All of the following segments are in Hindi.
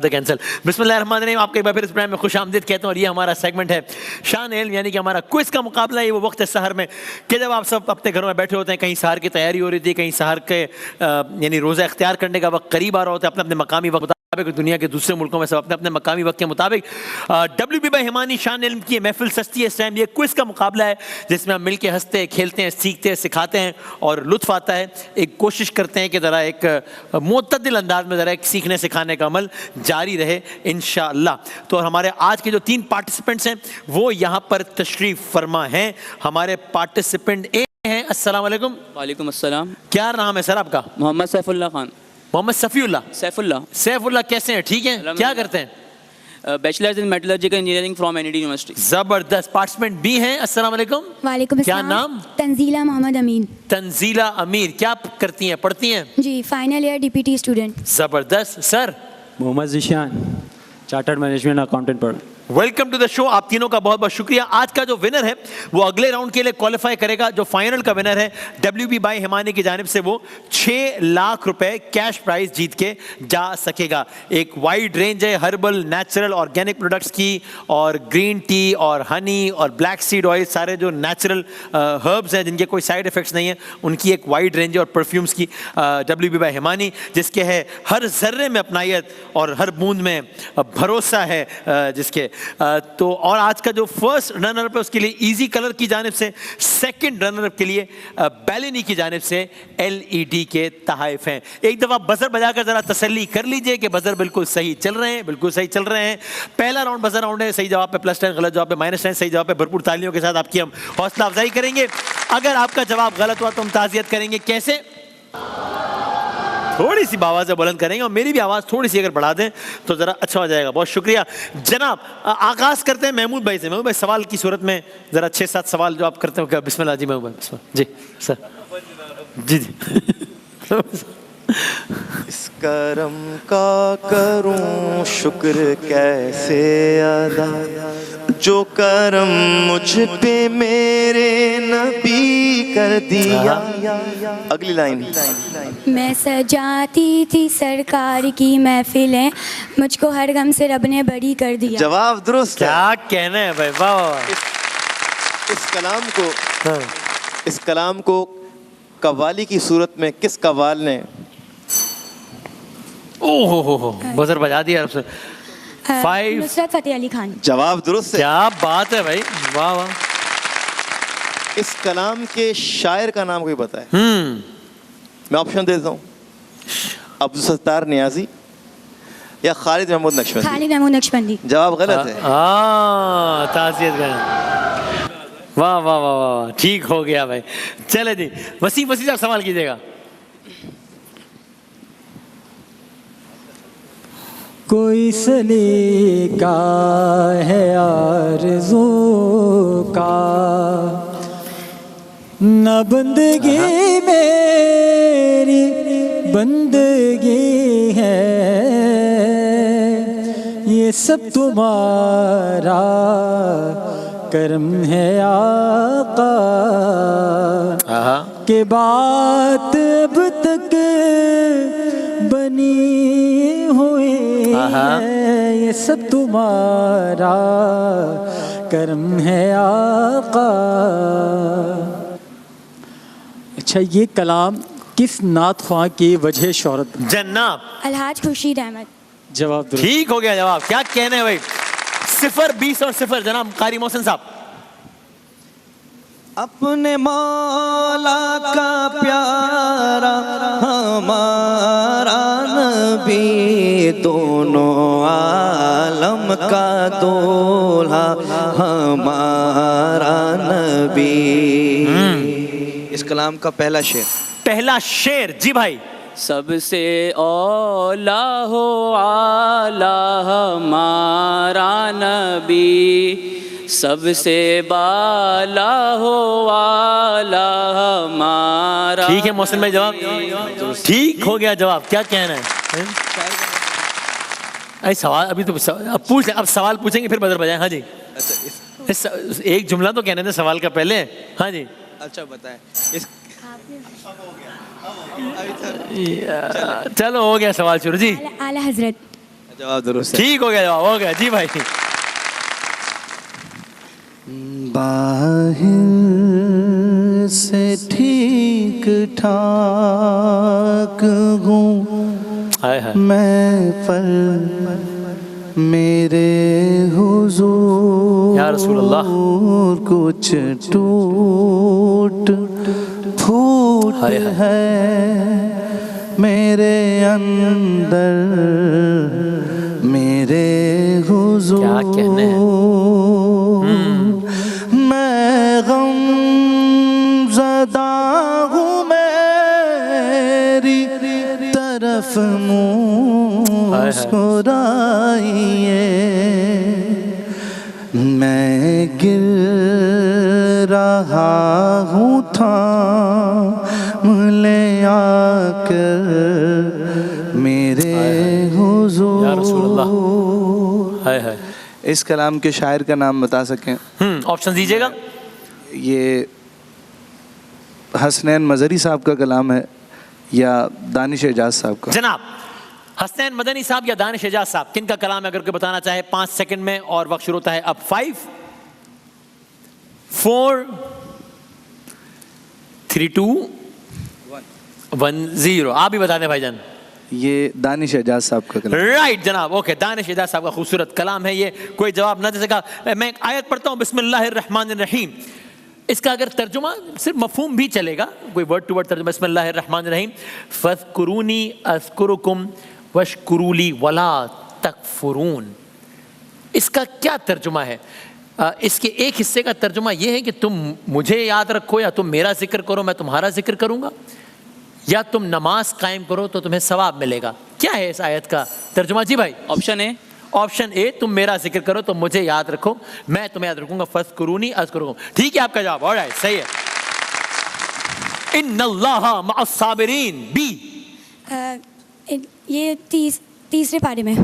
The cancel. बिस्मिल्लाहिर्रहमानिर्रहीम, आपके एक बार फिर इस प्रोग्राम में खुश आमदीद कहता हूँ। और ये हमारा सेगमेंट है शान इल्म, यानी कि हमारा क्विज का मुकाबला। ये वो वक्त है सहर में कि जब आप सब अपने घरों में बैठे होते हैं, कहीं सहर की तैयारी हो रही थी, कहीं सहर के यानी रोज़ा इख्तियार करने का वक्त करीब आ रहा होता है, अपने अपने मकामी वक्त मुताबिक। दुनिया के दूसरे मुल्कों में सब अपने अपने मकामी वक्त के मुताबिक WB भाई हिमानी शान इल्म की महफिल सस्ती है इस टाइम। ये क्विज का मुकाबला है जिसमें हम मिलकर हंसते हैं, खेलते हैं, सीखते हैं, सिखाते हैं और लुत्फ आता है। एक कोशिश करते हैं कि ज़रा एक मुतदिल अंदाज में ज़रा एक सीखने सिखाने का अमल जारी रहे इंशाअल्लाह। तो हमारे आज के जो 3 पार्टिसिपेंट्स हैं वो यहाँ पर तशरीफ़ फरमा हैं। हमारे पार्टिसिपेंट ए हैं, अस्सलाम वालेकुम। वालेकुम अस्सलाम। क्या नाम है सर आपका? मोहम्मद सैफुल्लाह खान। मोहम्मद सफ़ीउल्लाह। सैफुल्लाह। सैफुल्लाह, कैसे हैं? ठीक हैं? क्या करते हैं? Bachelors in metallurgical engineering from NIT university. जबरदस्त। पार्टिसिपेंट बी हैं, अस्सलाम वालेकुम। वालेकुम क्या अस्सलाम। नाम? तंजीला मोहम्मद अमीन। तंजीला अमीर, क्या करती हैं, पढ़ती हैं? जी, फाइनल ईयर DPT स्टूडेंट। जबरदस्त। Sir? Mohammad Zeeshan, chartered management accountant पर। Welcome to the show. आप तीनों का बहुत बहुत शुक्रिया। आज का जो विनर है वो अगले राउंड के लिए क्वालिफाई करेगा। जो फाइनल का विनर है WB भाई हिमानी की जानिब से वो 6 लाख रुपए कैश प्राइज जीत के जा सकेगा। एक वाइड रेंज है हर्बल, नेचुरल, ऑर्गेनिक प्रोडक्ट्स की, और ग्रीन टी और हनी और ब्लैक सीड ऑयल, सारे जो नेचुरल हर्ब्स हैं जिनके कोई साइड इफेक्ट्स नहीं है, उनकी एक वाइड रेंज है। और परफ्यूम्स की WB भाई हिमानी जिसके है हर जर्रे में अपनायत और हर बूंद में भरोसा है जिसके तो। और आज का जो फर्स्ट रनर अप है उसके लिए इजी कलर की जानिब से, सेकंड रनर अप के लिए बैलिनी की जानिब से LED के तहाइफ हैं। एक दफ़ा बजर बजाकर ज़रा तसल्ली कर लीजिए कि बजर बिल्कुल सही चल रहे हैं, बिल्कुल सही चल रहे हैं। पहला राउंड बजर राउंड है। सही जवाब पे +10, गलत जवाब पे -10, सही जवाब पे भरपूर तालियों के साथ आपकी हम हौसला अफजाई करेंगे। अगर आपका जवाब गलत हुआ तो हम ताज़ियत करेंगे। कैसे? थोड़ी सी आवाज़ बुलंद करेंगे और मेरी भी आवाज़ थोड़ी सी अगर बढ़ा दें तो ज़रा अच्छा हो जाएगा। बहुत शुक्रिया जनाब। आगाज़ करते हैं महमूद भाई से। महमूद भाई, सवाल की सूरत में ज़रा 6-7 सवाल जो आप करते हो क्या? बिस्मिल्लाह जी महमूद भाई, बिस्मिल्लाह जी। सर जी जी। इस करम का करूं शुक्र कैसे अदा, जो करम मुझ पे मेरे नबी कर दिया। अगली लाइन। मैं सजाती थी सरकार की महफिलें, मुझको हर गम से रब ने बरी कर दिया। जवाब दुरुस्त है। क्या कहना है भाई, वाह। इस कलाम को कव्वाली की सूरत में किस कव्वाल ने? ओहो हो, बजर बजा दिया आपसे। 5। नुसरत फतेह अली खान। जवाब दुरुस्त है। क्या बात है भाई, वाह वाह। इस कलाम के शायर का नाम कोई पता है? मैं ऑप्शन देता हूँ। अब्दुल सत्तार नियाजी या खालिद महमूद नक्शबंदी। खालिद महमूद नक्शबंदी। जवाब गलत है। ताज़ियत करें। वाह वाह वाह वाह, ठीक हो गया भाई। चले जी, वसीम साहब सवाल कीजिएगा। कोई सलीका है आरज़ू का, न बंदगी मेरी बंदगी है, ये सब तुम्हारा करम है आका। के बात अब तक बनी हुई है, ये सब तुम्हारा करम है आका। अच्छा, ये कलाम किस नात ख्वां की वजह शोहरत? जन्नाब अलहाज खुर्शीद अहमद। जवाब दुरुस्त। ठीक हो गया जवाब। क्या कहने हैं भाई? 0, 20 और 0। जनाब कारी मोहसिन साहब। अपने मौला का प्यारा हमारा नबी, दोनों आलम का दूल्हा हमारा नबी। इस कलाम का पहला शेर। जी भाई। सबसे औला हो आला हमारा नबी, सबसे बाला हो आला हमारा। ठीक है मोहसिन भाई, जवाब ठीक हो गया। जवाब क्या कहना है? अरे सवाल अभी तो अब पूछ ले, अब सवाल पूछेंगे फिर बदल बजाएं। हाँ जी, एक जुमला तो कहने थे सवाल का पहले। हाँ जी, अच्छा बताएं। चलो हो गया सवाल शुरू जी। आला हजरत। जवाब दुरुस्त है। ठीक हो गया जवाब, हो गया जी भाई। बाहर से ठीक ठाक हूँ हाय हाय। मैं, पर मेरे हुजूर या रसूल अल्लाह। कुछ टूट फूट हाय हाय। है मेरे अंदर, मेरे हुजूर। क्या कहने हैं। मैं गमज़दा हूँ, मेरी तरफ मुस्कुराइए। मैं गिर रहा हूँ, थाम ले आकर मेरे हुजूर। या रसूल अल्लाह। हाय हाय। इस कलाम के शायर का नाम बता सकें? ऑप्शन दीजिएगा। ये हसनैन मज़हरी साहब का कलाम है या दानिश एजाज साहब का? जनाब हसनैन मदनी साहब या दानिश एजाज साहब, किन का कलाम है अगर कोई बताना चाहे 5 सेकंड में, और वक्त शुरू होता है अब 5 4 3 2 1 0। आप भी बता दें भाईजान। ये दानिश एजाज साहब का कलाम। राइट जनाब, ओके। दानिश एजाज साहब का खूबसूरत कलाम है ये। कोई जवाब ना दे सका। मैं एक आयत पढ़ता हूँ, बिस्मिल्लाहिर्रहमानिर्रहीम। इसका अगर तर्जुमा सिर्फ मफहूम भी चलेगा, कोई वर्ड टू वर्ड तर्जुमा। बिस्मिल्लाहिर्रहमानिर्रहीम। फज़कुरूनी अज़कुरुकुम वशकुरूली वला तकफुरून। इसका क्या तर्जुमा है? इसके एक हिस्से का तर्जुमा यह है कि तुम मुझे याद रखो, या तुम मेरा जिक्र करो मैं तुम्हारा जिक्र करूंगा, या तुम नमाज कायम करो तो तुम्हें सवाब मिलेगा। क्या है इस आयत का तर्जुमा जी भाई? Option A. ऑप्शन ए, तुम मेरा जिक्र करो तो मुझे याद रखो, मैं तुम्हें याद रखूंगा। फज़कुरूनी अज़कुरुकुम। ठीक है आपका जवाब, ऑलराइट, सही है। इन्नल्लाहा मअस्साबिरीन। बी। ये तीसरे पारे में।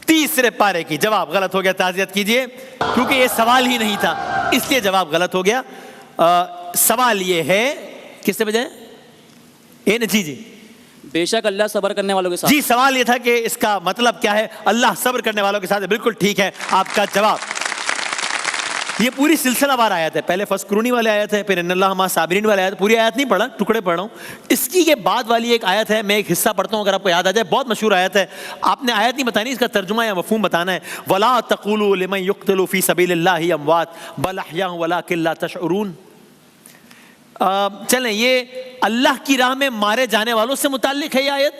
तीसरे पारे की जवाब गलत हो गया, ताज़ियत कीजिए, क्योंकि ये सवाल ही नहीं था इसलिए जवाब गलत हो गया। सवाल ये है किससे बजाय? ए नहीं जी। बेशक अल्लाह सब्र करने वालों के साथ। जी सवाल ये था कि इसका मतलब क्या है? अल्लाह सब्र करने वालों के साथ है। बिल्कुल ठीक है आपका जवाब। ये पूरी सिलसिलावार आयत है। पहले फज़कुरूनी वाली आयत है, फिर इन्नल्लाह मअ साबिरीन वाली आयत। पूरी आयत नहीं पढ़ा, टुकड़े पढ़ रहा हूँ। इसकी के बाद वाली एक आयत है, मैं एक हिस्सा पढ़ता हूँ अगर आपको याद आ जाए। बहुत मशहूर आयत है। आपने आयत नहीं बतानी, इसका तर्जुमा या मफहूम बताना है। वला तक़ूलू लिमन युक़्तलू फ़ी सबीलिल्लाहि अमवात बल अहयाउ वलाकिन ला तशऊरून। चलें, ये अल्लाह की राह में मारे जाने वालों से मुताल्लिक है ये आयत,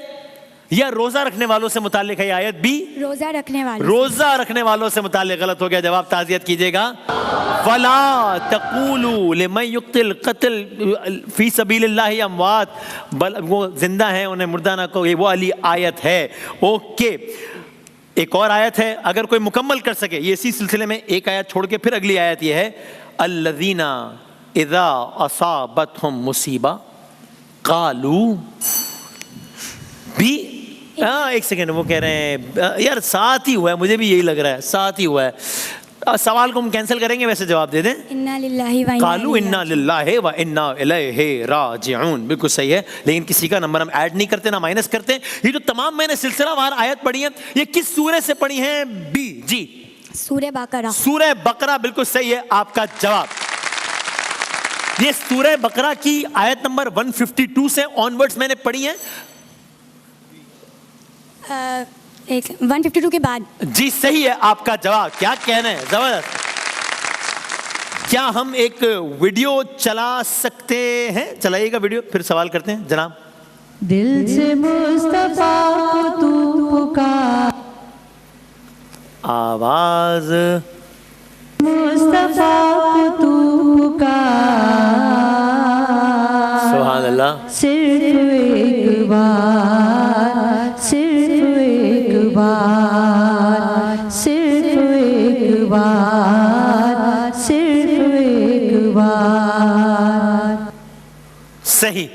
या रोजा रखने वालों से मुताल्लिक है ये आयत? बी, रोजा रखने वाले। रोजा रखने वालों से मुताल्लिक। गलत हो गया जवाब, ताज़ियत कीजिएगा। वला तक़ूलू लिमन युक़्तिल क़त्ल फ़ी सबीलिल्लाहि अमवात, बल वो जिंदा है उन्हें मुर्दा ना कहो, ये वो वाली आयत है। ओके, एक और आयत है, अगर कोई मुकम्मल कर सके ये इसी सिलसिले में, एक आयत छोड़ के फिर अगली आयत ये है, अल्लज़ीना इज़ा असाबतहुम मुसीबा क़ालू। भी एक सेकेंड, वो कह रहे हैं यार साथ ही हुआ है, मुझे भी यही लग रहा है साथ ही हुआ है। सवाल को हम कैंसिल करेंगे, वैसे जवाब दे दें। इन्ना लिल्लाहि व कालू इन्ना लिल्लाहि व इन्ना इलैहि राजिऊन। बिल्कुल सही है, लेकिन किसी का नंबर हम ऐड नहीं करते ना माइनस करते। ये जो तमाम मैंने सिलसिलावार आयत पढ़ी है, ये किस सूरे से पढ़ी है? बी जी, सूरह बकरा। सूरह बकरा। बिल्कुल सही है आपका जवाब। ये सूरह बकरा की आयत नंबर 152 से ऑनवर्ड्स मैंने पढ़ी है। 152 के बाद। जी सही है आपका जवाब। क्या कहना है, जबरदस्त। क्या हम एक वीडियो चला सकते हैं? चलाइएगा वीडियो, फिर सवाल करते हैं जनाब। दिल से मुस्तफा को तू पुकार, आवाज मुस्तफा को तू पुकार, सुभान अल्लाह। सिर्फ एक बार, सिर्फ एक बार, सिर्फ एक बार, सिर्फ एक बार। सही।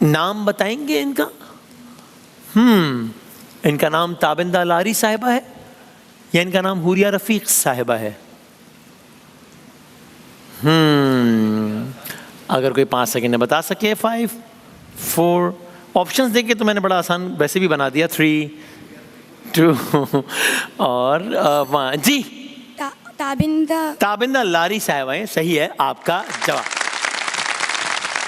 नाम बताएंगे इनका? इनका नाम ताबिंदा लारी साहिबा है या इनका नाम हुरिया रफीक साहिबा है? अगर कोई 5 सेकंड में बता सके। 5 4 ऑप्शंस देके तो मैंने बड़ा आसान वैसे भी बना दिया, 3, 2 और 1। जी ताबिंदा लारी साहब है, सही है आपका जवाब।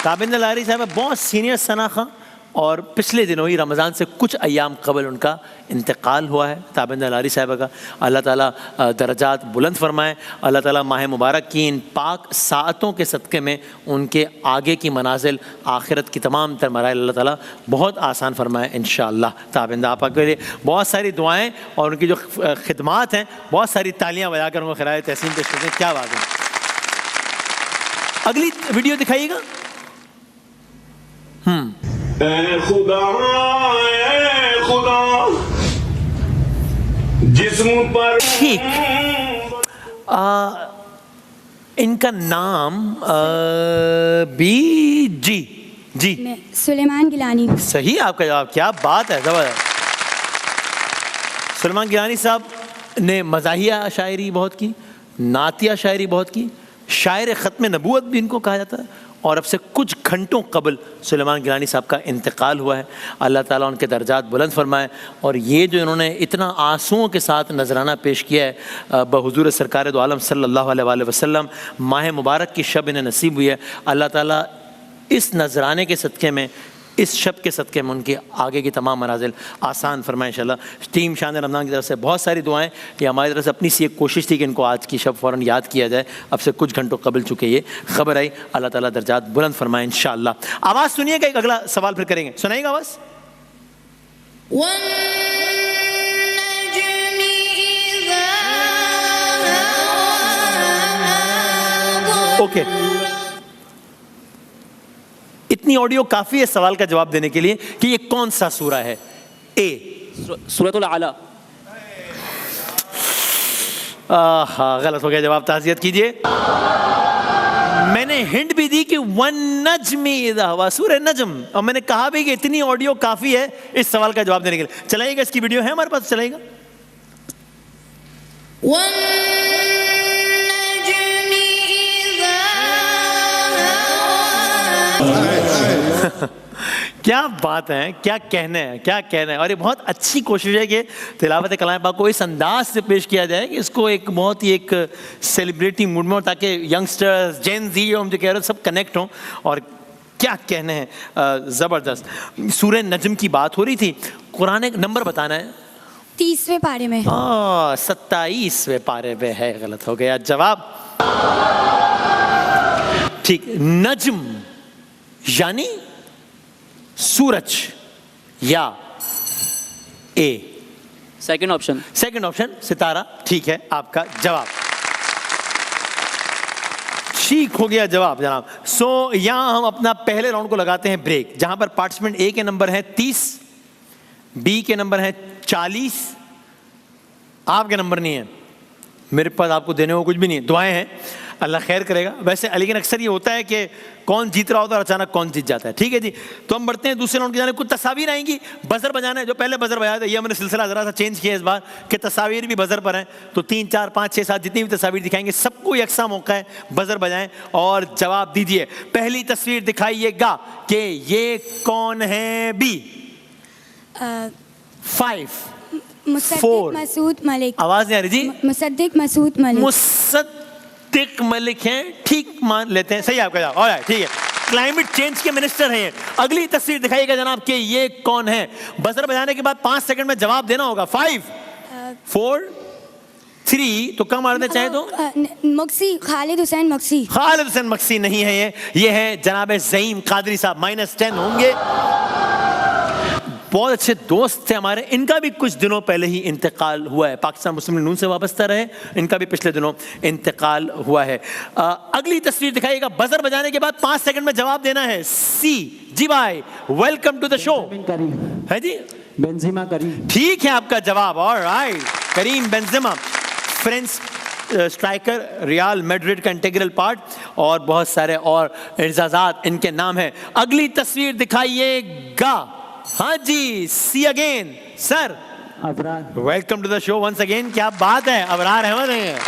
ताबिंदा लारी साहब बहुत सीनियर सनाखा और पिछले दिनों ही रमज़ान से कुछ अयाम कबल उनका इंतकाल हुआ है। ताबिंदा लारी साहब का अल्लाह ताला दरजात बुलंद फरमाए। अल्लाह ताला माह मुबारक की इन पाक सातों के सदक़े में उनके आगे की मनाजिल आखिरत की तमाम तर मराइल अल्लाह ताला बहुत आसान फरमाए इंशाअल्लाह। ताबिंदा आपा के लिए बहुत सारी दुआएं और उनकी जो खिदमात हैं, बहुत सारी तालियां बजाकर उनको खिराए तहसीन पेश करते हैं। क्या बात है। अगली वीडियो दिखाइएगा। खुदा जिस्म पर ठीक, इनका नाम जी सुलेमान गिलानी। सही आपका जवाब। क्या बात है, जबरदस्त। सुलेमान गिलानी साहब ने मज़ाहिया शायरी बहुत की, नातिया शायरी बहुत की, शायर ख़त्म नबूवत भी इनको कहा जाता है। और अब से कुछ घंटों कबल सुलेमान गिलानी साहब का इंतकाल हुआ है। अल्लाह ताला उनके दर्जात बुलंद फरमाए। और ये जो इन्होंने इतना आंसुओं के साथ नजराना पेश किया है बहुज़ूर सरकार दो आलम सल्लल्लाहु अलैहि वसल्लम, माह मुबारक की शब इन्हें नसीब हुई है। अल्लाह ताला इस नजराने के सदक़े में, इस शब के सदक़े में उनके आगे की तमाम मनाजिल आसान फरमाए इंशाअल्लाह। टीम शान रमज़ान की तरफ से बहुत सारी दुआएं। ये हमारी तरफ से अपनी सी एक कोशिश थी कि इनको आज की शब फ़ौरन याद किया जाए। अब से कुछ घंटों कबल चुके ये खबर आई। अल्लाह ताला दर्जात बुलंद फरमाए इंशाअल्लाह। आवाज़ सुनिएगा, एक अगला सवाल फिर करेंगे। सुनाइएगा आवाज़। ओके, इतनी ऑडियो काफी है सवाल का जवाब देने के लिए कि ये कौन सा सूरा है। ए सूरतुल आला। हाँ, गलत हो गया जवाब, ताज़ियत कीजिए। मैंने हिंट भी दी कि वन नज्मी इज़ा हवा, सूरह नज्म, और मैंने कहा भी कि इतनी ऑडियो काफी है इस सवाल का जवाब देने के लिए। चलाइएगा, इसकी वीडियो है हमारे पास, चलाइएगा। क्या बात है, क्या कहने हैं, क्या कहना है। और ये बहुत अच्छी कोशिश है कि तिलावत कलाम पाक को इस अंदाज से पेश किया जाए कि इसको एक बहुत ही एक सेलिब्रिटी मूड में हो, ताकि यंगस्टर्स, जेन ज़ी, हम जो कह रहे हैं, सब कनेक्ट हों। और क्या कहने हैं, ज़बरदस्त। सूरह नज्म की बात हो रही थी, कुरान एक नंबर बताना है। 30वें पारे में। 27वें पारे में है। गलत हो गया जवाब। ठीक, नज्म यानी सूरज या A? Second option. Second option सितारा। ठीक है आपका जवाब, ठीक हो गया जवाब जनाब। सो यहां हम अपना पहले राउंड को लगाते हैं ब्रेक, जहां पर पार्टिसिपेंट ए के नंबर है 30, बी के नंबर है 40, आपके नंबर नहीं है। मेरे पास आपको देने को कुछ भी नहीं है, दुआएं हैं, अल्लाह खैर करेगा। वैसे लेकिन अक्सर ये होता है कि कौन जीत रहा होता है और अचानक कौन जीत जाता है। ठीक है जी, तो हम बढ़ते हैं दूसरे राउंड की जाने। कुछ तस्वीर आएंगी, बजर बजाना है। जो पहले बजर बजाया था, ये हमने सिलसिला ज़रा सा चेंज किया इस बार कि तस्वीर भी बजर पर हैं। तो 3, 4, 5, 6, 7 जितनी भी तस्वीर दिखाएंगे, सबको यकसा मौका है, बजर बजाएं और जवाब दीजिए। पहली तस्वीर दिखाइएगा कि ये कौन है। बी 5 4 मसूद मलिक। आवाज़ नहीं आ रही जी। मुसद्दिक मसूद मलिक। मुसद्दिक मलिक हैं, ठीक मान लेते हैं, सही आपका जवाब। ऑलराइट, ठीक है। क्लाइमेट चेंज के मिनिस्टर हैं। अगली तस्वीर दिखाइएगा जनाब कि ये कौन है। बजर बजाने के बाद 5 सेकंड में जवाब देना होगा। 5 4 3, तो कम मारना चाहे तो मक्सी, खालिद हुसैन मक्सी। खालिद हुसैन मक्सी नहीं है ये है जनाब ज़ईम कादरी साहब। -10 होंगे। बहुत अच्छे दोस्त थे हमारे, इनका भी कुछ दिनों पहले ही इंतकाल हुआ है। पाकिस्तान मुस्लिम लीग नून से वाबस्ता रहे, इनका भी पिछले दिनों इंतकाल हुआ है। अगली तस्वीर दिखाइएगा। बजर बजाने के बाद 5 सेकंड में जवाब देना है। सी जी भाई, वेलकम टू द शो। है जी, बेंजेमा करीम। ठीक है आपका जवाब। Alright, Karim Benzema, French striker, Real Madrid का इंटीग्रल पार्ट, और बहुत सारे और एजाज़ात इनके नाम हैं। अगली तस्वीर दिखाइएगा। हाँ जी, see again sir. Abrar. Welcome to the show once again. क्या बात है, अबरार अहमद हैं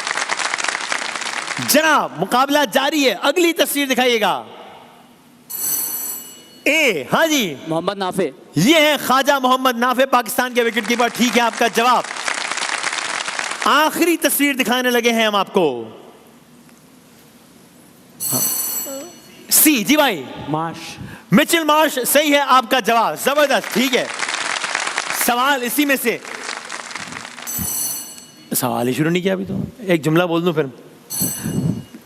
जनाब। मुकाबला जारी है। अगली तस्वीर दिखाइएगा। ए, हाँ जी, मोहम्मद नाफे। ये है ख्वाजा मोहम्मद नाफे, पाकिस्तान के विकेट कीपर। ठीक है आपका जवाब। आखिरी तस्वीर दिखाने लगे हैं हम आपको। सी जी भाई, मार्श। मिचेल मार्श सही है आपका जवाब। जबरदस्त, ठीक है। सवाल इसी में से, सवाल ही शुरू नहीं किया अभी तो। एक जुमला बोल दूं फिर,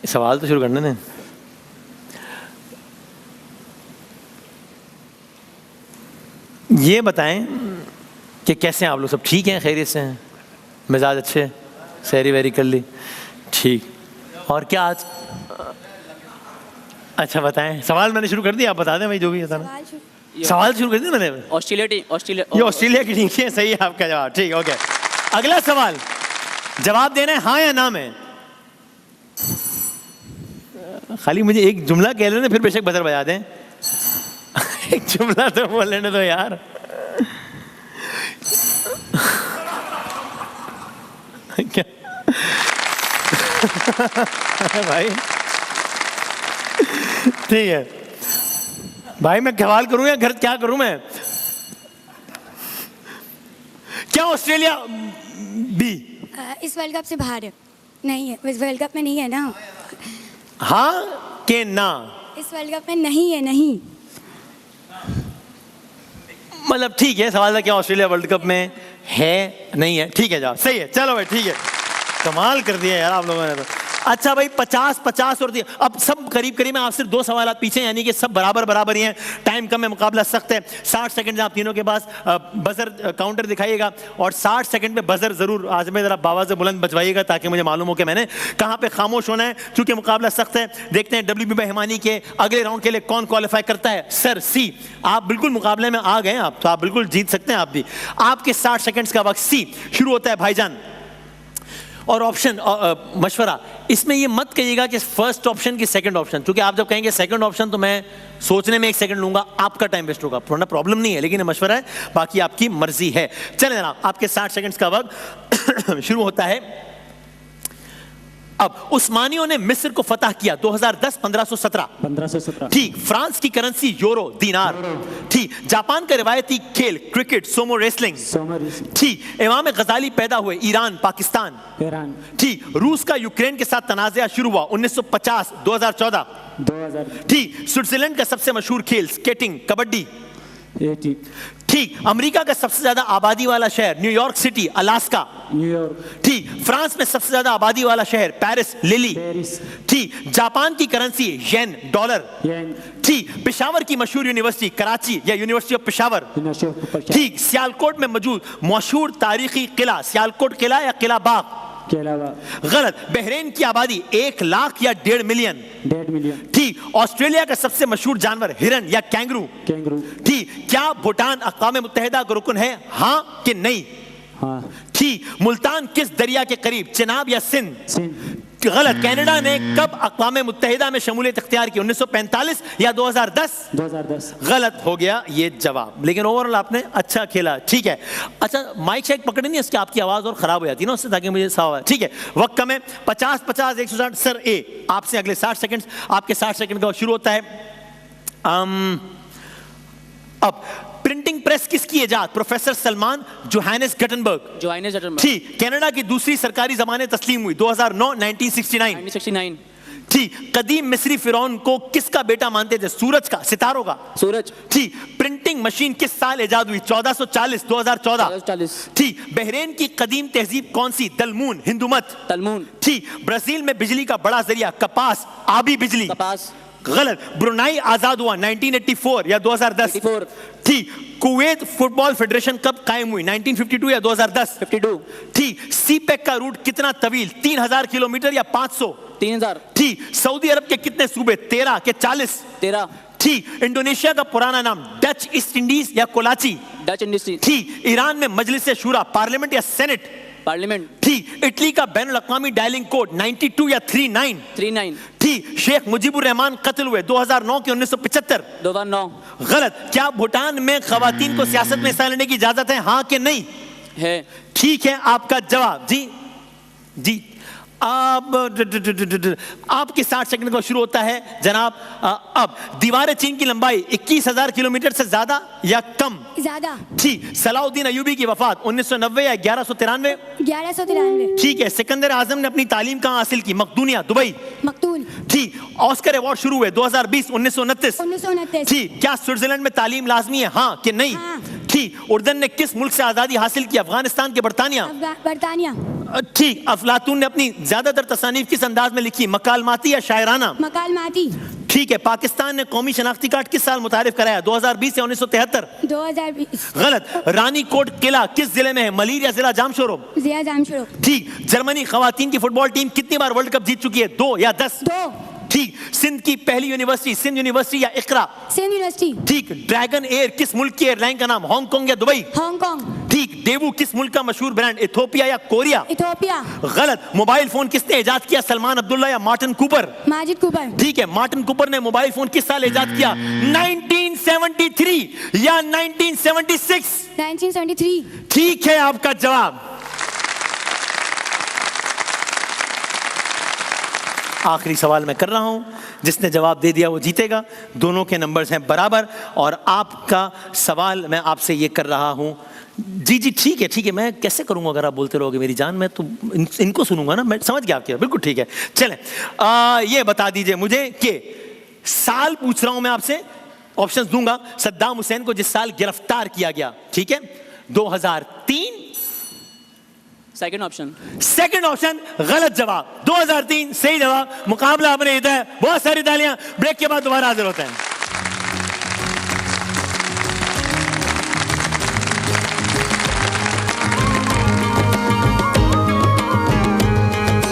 सवाल तो शुरू करने ने। ये बताएं कि कैसे हैं आप लोग? सब ठीक हैं, खैरियत से हैं, मिजाज अच्छे, सहरी वहरी कर ली, ठीक। और क्या आज, अच्छा बताएं। सवाल मैंने शुरू कर दिया, आप बता दें भाई जो भी बताना। सवाल शुरू कर दिया मैंने। ऑस्ट्रेलिया ये ऑस्ट्रेलिया की टीम है, सही है आपका जवाब, ठीक है, ओके। अगला सवाल जवाब देना है हाँ या ना में। खाली मुझे एक जुमला कह लेना, फिर बेशक बजर बजा दें। एक जुमला तो बोल लेने दो यार। क्या भाई, ठीक है भाई, मैं सवाल करूं या घर क्या करूं मैं? क्या ऑस्ट्रेलिया बी इस वर्ल्ड कप से बाहर है? नहीं है, इस वर्ल्ड कप में नहीं है ना। हाँ के ना? इस वर्ल्ड कप में नहीं है, नहीं। मतलब ठीक है, सवाल था क्या ऑस्ट्रेलिया वर्ल्ड कप में है, नहीं है, ठीक है जवाब सही है। चलो भाई ठीक है, कमाल कर दिया यार आप लोगों ने तो। अच्छा भाई 50-50 और अब सब करीब करीब में, आप सिर्फ 2 सवाल पीछे, यानी कि सब बराबर ही हैं। टाइम कम है, मुकाबला सख्त है। 60 सेकंड आप तीनों के पास। बजर काउंटर दिखाइएगा और 60 सेकंड में बजर जरूर आज में जरा बाबा से बुलंद बजवाइएगा, ताकि मुझे मालूम हो कि मैंने कहाँ पे खामोश होना है, क्योंकि मुकाबला सख्त है। देखते हैं WB हिमानी के अगले राउंड के लिए कौन क्वालिफाई करता है। सर सी, आप बिल्कुल मुकाबले में आ गए, आप तो आप बिल्कुल जीत सकते हैं आप भी। आपके 60 सेकंड्स का वक्त सी शुरू होता है भाईजान। और ऑप्शन मशवरा, इसमें ये मत कहिएगा कि फर्स्ट ऑप्शन की सेकंड ऑप्शन, क्योंकि आप जब कहेंगे सेकंड ऑप्शन तो मैं सोचने में 1 सेकंड लूंगा, आपका टाइम वेस्ट होगा। थोड़ा प्रॉब्लम नहीं है, लेकिन मशवरा है, बाकी आपकी मर्जी है। चलें जनाब, आपके 60 सेकंड्स का वक्त शुरू होता है अब। उस्मानियों ने मिस्र को फतह किया 2010 1517। ठीक। फ्रांस की करेंसी यूरो, दीनार। ठीक। जापान का रिवायती खेल क्रिकेट, सोमो रेसलिंग। ठीक। इमाम गजाली पैदा हुए ईरान, पाकिस्तान। ठीक। रूस का यूक्रेन के साथ तनाज़ा शुरू हुआ 1950 2014। ठीक। स्विट्जरलैंड का सबसे मशहूर खेल स्केटिंग, कबड्डी। ठीक। अमेरिका का सबसे ज्यादा आबादी वाला शहर न्यूयॉर्क सिटी, अलास्का। ठीक। फ्रांस में सबसे ज्यादा आबादी वाला शहर पेरिस, लिली। ठीक। जापान की करेंसी येन, डॉलर। ठीक। पेशावर की मशहूर यूनिवर्सिटी कराची या यूनिवर्सिटी ऑफ पेशावर। ठीक। सियालकोट में मौजूद मशहूर तारीखी किला, सियालकोट किला या किला बाग। गलत। बहरीन की आबादी 1 लाख या 1.5 मिलियन। ठीक। ऑस्ट्रेलिया का सबसे मशहूर जानवर हिरन या कैंगरू। ठीक। क्या भूटान अक़वाम मुत्तहिदा का रुकन है, हाँ कि नहीं? हाँ। ठीक। मुल्तान किस दरिया के करीब, चिनाब या सिंध? गलत। कनाडा ने कब अक़वाम मुत्तहिदा में शमूलियत इख्तियार की, 1945 या 2010? 2010। गलत हो गया ये जवाब, लेकिन ओवरऑल आपने अच्छा खेला। ठीक है। अच्छा माइक शाइक पकड़े नहीं, इसकी आपकी आवाज़ और ख़राब हो जाती है ना उससे, ताकि मुझे सवाल। ठीक है, वक्त कम है। 50-50 160। सर ए, आपसे अगले 60 सेकंड, आपके 60 सेकंड का शुरू होता है अब। प्रिंटिंग प्रेस किसकी इजाद, प्रोफेसर सलमान जोहानिस गटनबर्ग। ठीक। कनाडा की दूसरी सरकारी ज़बान तस्लीम हुई 2009 1969। ठीक। कदीम मिस्री फिरौन को किसका बेटा मानते थे, सूरज का, सितारों का? सूरज। ठीक। प्रिंटिंग मशीन किस साल इजाद हुई, 1440 2014। ठीक। बहरीन की कदीम तहजीब कौन सी, दलमून, हिंदू मत? दलमून। ठीक। ब्राजील में बिजली का बड़ा जरिया कपास, आबी बिजली? कपास। गलत। ब्रुनाई आजाद हुआ 1984 या 2010? ठीक। कुवैत फुटबॉल फेडरेशन कब कायम हुई, 1952 या 2010? 52। ठीक। सीपेक का रूट कितना तवील, 3000 किलोमीटर या 500? 3000। ठीक। सऊदी अरब के कितने सूबे, 13 के 40? 13। ठीक। इंडोनेशिया का पुराना नाम डच ईस्ट इंडीज या कोलाची? Dutch Indies. ठीक। ईरान में मजलिस शूरा, पार्लियामेंट या सेनेट? पार्लियामेंट। ठीक। इटली का बैनुल अक़वामी डायलिंग कोड 92 या 39? 39। ठीक। शेख मुजीबुर रहमान कत्ल हुए 2009 के 1975? 2009। गलत। क्या भूटान में खवातीन को सियासत में हिस्सा लेने की इजाजत है, हाँ कि नहीं? है। ठीक है आपका जवाब। जी जी आपके 60 सेकंड का शुरू होता है जनाब। अब दीवार चीन की लंबाई 21,000 किलोमीटर से ज्यादा या कम? ज्यादा। ठीक। सलाउद्दीन अयूबी की वफात 1990 या 1193? 1193। ठीक है। सिकंदर आजम ने अपनी तालीम कहां हासिल की? मकदूनिया, दुबई। मकतूल। ठीक। ऑस्कर अवार्ड शुरू हुए 2020 1929? 1929। ठीक। क्या स्विट्जरलैंड में तालीम लाजमी है, हाँ कि नहीं? हाँ। ठीक। उर्दन ने किस मुल्क से आजादी हासिल की? अफगानिस्तान के बरतानिया? बरतानिया। ठीक। अफलातून ने अपनी ज्यादातर तसानीफ किस अंदाज में लिखी? मकालमाती या शायराना? मकालमाती। ठीक है। पाकिस्तान ने कौमी शनाख्ती कार्ड किस साल मुतारिफ कराया? 2020 या 1973? 2020। गलत। रानी कोट किला किस जिले में है? मलीर या जिला जामशोरो? जिया जामशोरो। ठीक। जर्मनी खवातीन की फुटबॉल टीम कितनी बार वर्ल्ड कप जीत चुकी है? 2 या 10? 2। ठीक। सिंध की पहली यूनिवर्सिटी सिंध यूनिवर्सिटी या इकरा? सिंध यूनिवर्सिटी। ठीक। ड्रैगन एयर किस मुल्क की एयरलाइन का नाम? हांगकांग या दुबई? हांगकांग। ठीक। डेवू किस मुल्क का मशहूर ब्रांड? इथोपिया या कोरिया? इथोपिया। गलत। मोबाइल फोन किसने इजाद किया? सलमान अब्दुल्ला या मार्टिन कूपर? माजिद कूपर। ठीक है। मार्टिन कूपर ने मोबाइल फोन किस साल इजाद किया? 1973 या 1976? 1973। ठीक है आपका जवाब। आखिरी सवाल मैं कर रहा हूं, जिसने जवाब दे दिया वो जीतेगा। दोनों के नंबर्स हैं बराबर और आपका सवाल मैं आपसे ये कर रहा हूं। जी जी ठीक है, ठीक है। मैं कैसे करूंगा अगर आप बोलते रहोगे मेरी जान? मैं तो इनको सुनूंगा ना। मैं समझ गया आपके, बिल्कुल ठीक है। चलें, ये बता दीजिए मुझे कि साल पूछ रहा हूं मैं आपसे, ऑप्शंस दूंगा। सद्दाम हुसैन को जिस साल गिरफ्तार किया गया, ठीक है, 2003? Second option. सेकंड ऑप्शन गलत जवाब। 2003 सही जवाब। मुकाबला अपने इधर है। बहुत सारी तालियां। ब्रेक के बाद दोबारा हाजिर होते हैं।